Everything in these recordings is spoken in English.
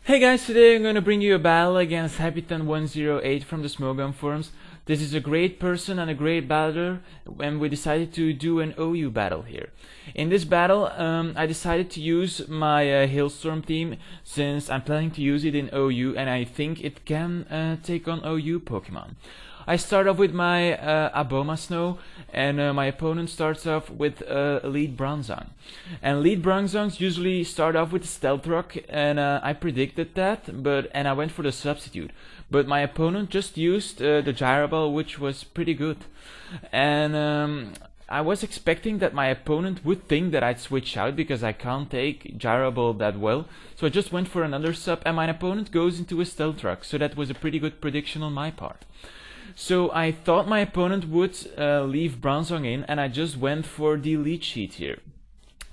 Hey guys, today I'm gonna bring you a battle against Happitan 108 from the Smogon forums. This is a great person and a great battler, and we decided to do an OU battle here. In this battle, I decided to use my Hailstorm team since I'm planning to use it in OU and I think it can take on OU Pokemon. I start off with my Abomasnow, and my opponent starts off with Elite Bronzong. And Elite Bronzongs usually start off with Stealth Rock, and I predicted that, and I went for the substitute. But my opponent just used the Gyro Ball, which was pretty good. And I was expecting that my opponent would think that I'd switch out because I can't take Gyro Ball that well. So I just went for another sub, and my opponent goes into a Stealth Rock, so that was a pretty good prediction on my part. So I thought my opponent would leave Bronzong in, and I just went for the lead sheet here.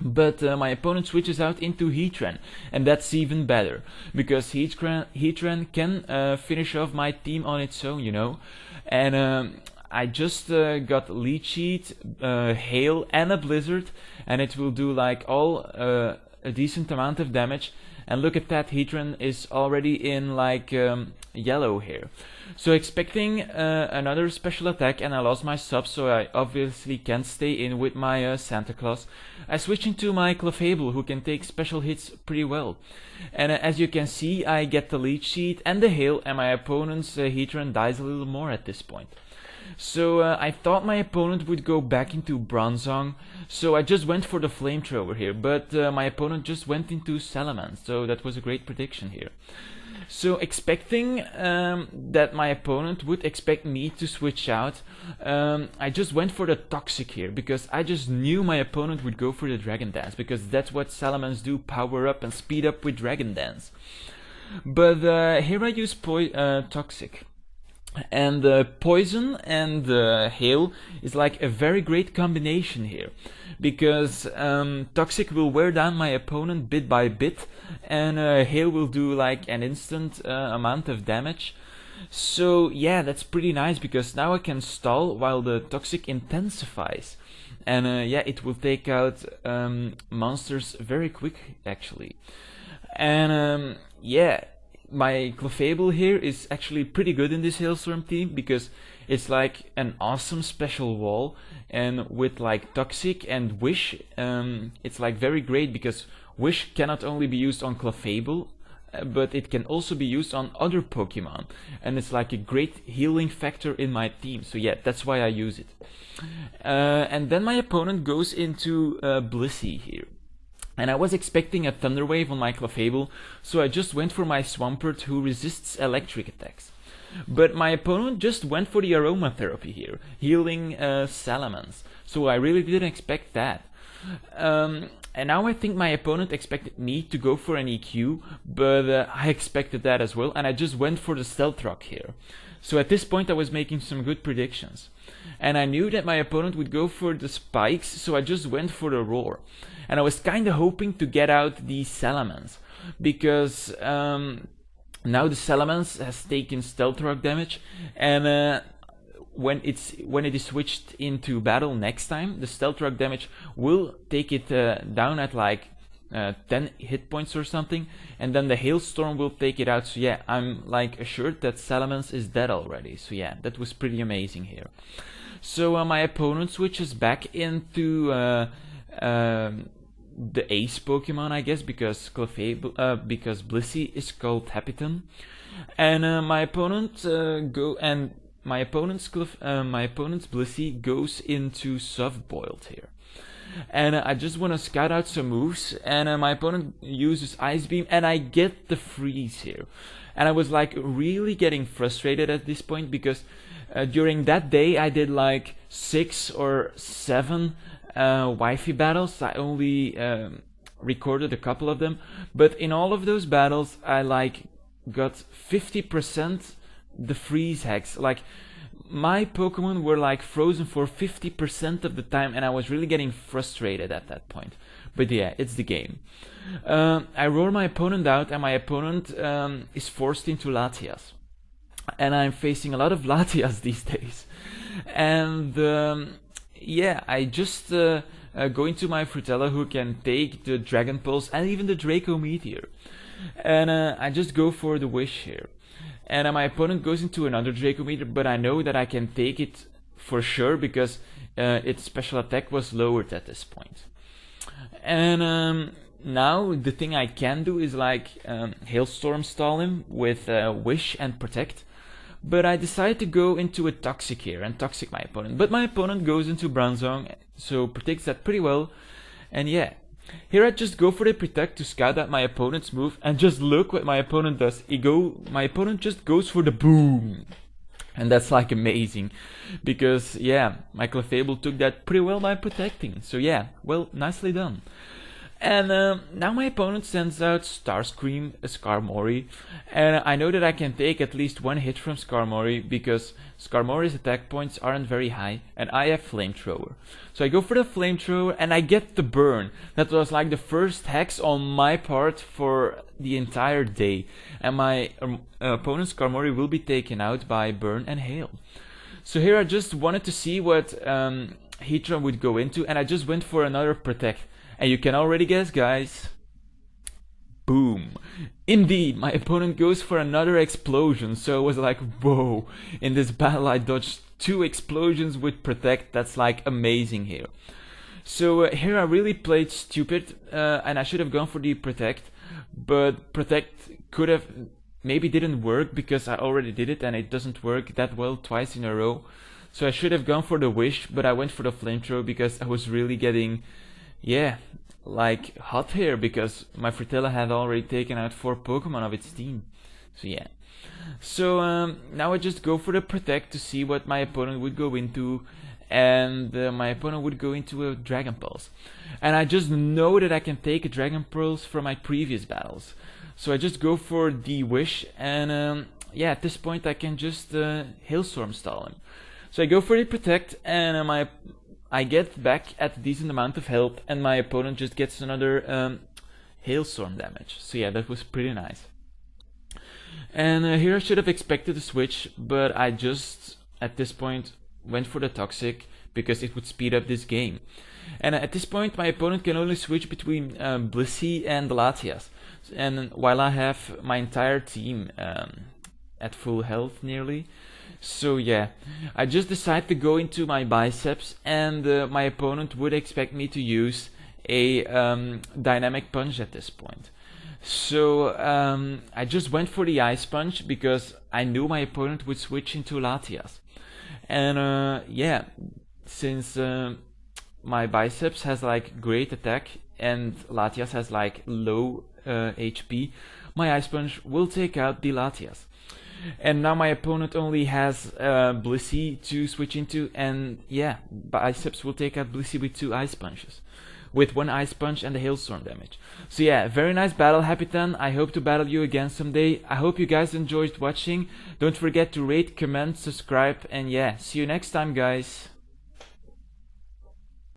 But my opponent switches out into Heatran, and that's even better, because Heatran can finish off my team on its own, you know. And I just got lead sheet, Hail, and a Blizzard, and it will do like all a decent amount of damage. And look at that, Heatran is already in like yellow here. So expecting another special attack, and I lost my sub, so I obviously can't stay in with my Santa Claus. I switch into my Clefable, who can take special hits pretty well. And as you can see, I get the lead sheet and the Hail, and my opponent's Heatran dies a little more at this point. So I thought my opponent would go back into Bronzong, so I just went for the Flamethrower here, but my opponent just went into Salamence, so that was a great prediction here. So expecting that my opponent would expect me to switch out, I just went for the Toxic here, because I just knew my opponent would go for the Dragon Dance, because that's what Salamence do, power up and speed up with Dragon Dance. But here I use Toxic. And Poison and Hail is like a very great combination here, because Toxic will wear down my opponent bit by bit, and Hail will do like an instant amount of damage. So yeah, that's pretty nice, because now I can stall while the Toxic intensifies, and yeah, it will take out monsters very quick actually. And yeah, my Clefable here is actually pretty good in this Hailstorm team, because it's like an awesome special wall, and with like Toxic and Wish, it's like very great, because Wish cannot only be used on Clefable, but it can also be used on other Pokemon, and it's like a great healing factor in my team. So yeah, that's why I use it. And then my opponent goes into Blissey here. And I was expecting a Thunder Wave on my Clefable, so I just went for my Swampert, who resists electric attacks. But my opponent just went for the Aromatherapy here, healing Salamence, so I really didn't expect that. And now I think my opponent expected me to go for an EQ, but I expected that as well, and I just went for the Stealth Rock here. So at this point I was making some good predictions. And I knew that my opponent would go for the Spikes, so I just went for the Roar. And I was kinda hoping to get out the Salamence, because now the Salamence has taken Stealth Rock damage, and when it is switched into battle next time, the Stealth Rock damage will take it down at like 10 hit points or something, and then the Hailstorm will take it out. So yeah, I'm like assured that Salamence is dead already. So yeah, that was pretty amazing here. So my opponent switches back into the Ace Pokemon, I guess, because because Blissey is called Happitan, and my opponent's Blissey goes into Soft Boiled here. And I just want to scout out some moves, and my opponent uses Ice Beam, and I get the Freeze here. And I was like really getting frustrated at this point, because during that day I did like 6 or 7 Wi-Fi battles. I only recorded a couple of them, but in all of those battles I like got 50% the freeze hacks. Like my Pokemon were like frozen for 50% of the time, and I was really getting frustrated at that point. But yeah, it's the game. I roar my opponent out, and my opponent is forced into Latias. And I'm facing a lot of Latias these days. And yeah, I just go into my Frutella, who can take the Dragon Pulse and even the Draco Meteor. And I just go for the wish here. And my opponent goes into another Draco Meteor, but I know that I can take it for sure because its special attack was lowered at this point. And now the thing I can do is like Hailstorm stall him with Wish and Protect. But I decided to go into a Toxic here and Toxic my opponent. But my opponent goes into Bronzong, so protects that pretty well. And yeah, here I just go for the Protect to scout out my opponent's move, and just look what my opponent does. My opponent just goes for the Boom. And that's like amazing, because yeah, my Clefable took that pretty well by protecting. So yeah, well, nicely done. And now my opponent sends out Starscream, a Skarmory, and I know that I can take at least one hit from Skarmory because Skarmory's attack points aren't very high, and I have Flamethrower. So I go for the Flamethrower and I get the burn. That was like the first hex on my part for the entire day, and my opponent's Skarmory will be taken out by Burn and Hail. So here I just wanted to see what Heatran would go into, and I just went for another Protect. And you can already guess, guys. Boom. Indeed, my opponent goes for another explosion, so it was like, whoa. In this battle I dodged 2 explosions with Protect. That's like amazing here. So here I really played stupid, and I should have gone for the Protect. But Protect could have maybe didn't work because I already did it and it doesn't work that well twice in a row. So I should have gone for the Wish, but I went for the Flamethrower because I was really getting... yeah, like hot here because my Fritilla had already taken out 4 Pokemon of its team. So yeah. So now I just go for the Protect to see what my opponent would go into, and my opponent would go into a Dragon Pulse. And I just know that I can take a Dragon Pulse from my previous battles. So I just go for the Wish, and yeah, at this point I can just Hailstorm stall him. So I go for the Protect, and I get back at a decent amount of health, and my opponent just gets another Hailstorm damage. So yeah, that was pretty nice. And here I should have expected a switch, but I just, at this point, went for the Toxic, because it would speed up this game. And at this point, my opponent can only switch between Blissey and Latias. And while I have my entire team at full health, nearly. So yeah, I just decided to go into my Biceps, and my opponent would expect me to use a Dynamic Punch at this point. So I just went for the Ice Punch because I knew my opponent would switch into Latias. And yeah, since my Biceps has like great attack and Latias has like low HP, my Ice Punch will take out the Latias. And now my opponent only has Blissey to switch into, and yeah, Biceps will take out Blissey with 2 Ice Punches. With 1 Ice Punch and the Hailstorm damage. So yeah, very nice battle, Happitan. I hope to battle you again someday. I hope you guys enjoyed watching. Don't forget to rate, comment, subscribe, and yeah, see you next time, guys.